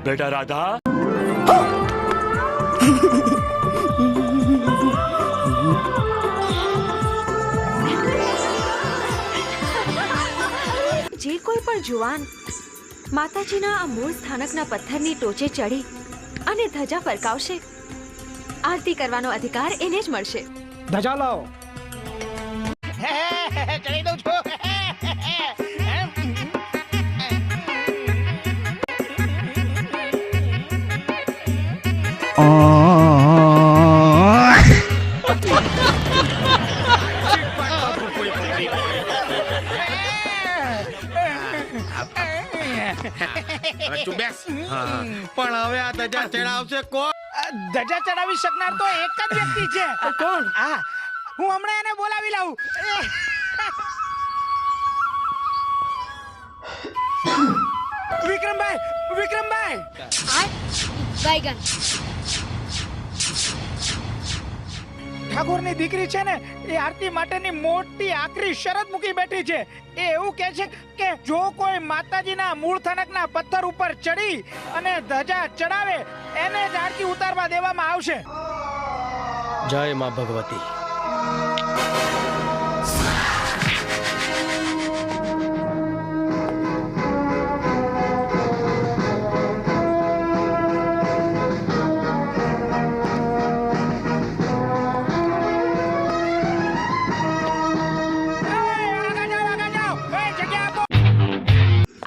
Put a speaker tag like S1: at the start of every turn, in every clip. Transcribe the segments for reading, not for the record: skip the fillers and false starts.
S1: बेटा राधा,
S2: જે કોઈ પણ જુવાન માતાજીના આ મૂળ સ્થાનકના પથ્થરની ટોચે ચડી અને ધજા ફરકાવશે, આરતી કરવાનો અધિકાર એને જ મળશે.
S3: ધજા લાવો.
S4: ચડી દઉં છું.
S5: તું બેસ. પણ હવે આ ધજા ચડાવશે કોણ?
S4: ધજા ચડાવી શકનાર તો એક જ વ્યક્તિ છે.
S3: કોણ?
S4: હા, હું હમણાં એને બોલાવી લાવું. વિક્રમભાઈ. ઠાકોરની દીકરી છે ને, એ આરતી માટેની મોટી આકરી શરત મૂકી બેઠી છે. એ એવું કહે છે કે જો કોઈ માતાજીના મૂળ સ્થાનકના પથ્થર ઉપર ચડી અને ધજા ચડાવે એને જ આરતી ઉતારવા દેવામાં આવશે.
S3: જય માં ભગવતી.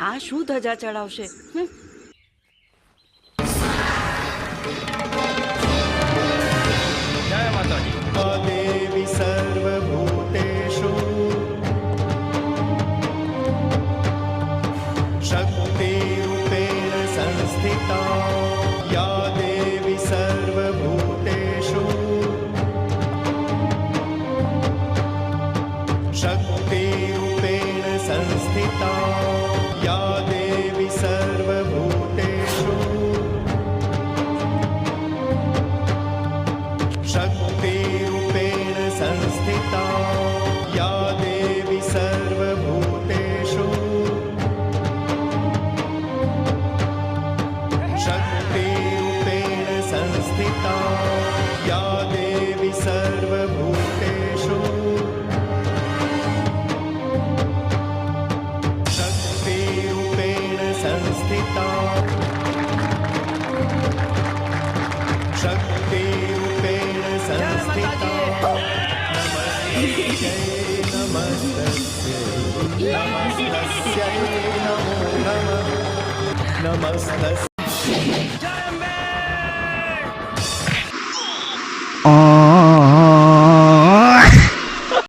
S2: આ શું ધજા ચડાવશે?
S3: જય માતાજી.
S6: देवी सर्वभूतेषु शक्तिरूपेण संस्थिता या देवी सर्वभूतेषु शक्तिरूपेण संस्थिता या देवी सर्वभूतेषु शक्तिरूपेण संस्थिता या देवी सर्वभूतेषु शक्तिरूपेण संस्थिता या देवी सर्वभूतेषु शक्तिरूपेण संस्थिता शक्तिरूपेण संस्थिता नमस्तस्यै नमो नमः नमस्तस्यै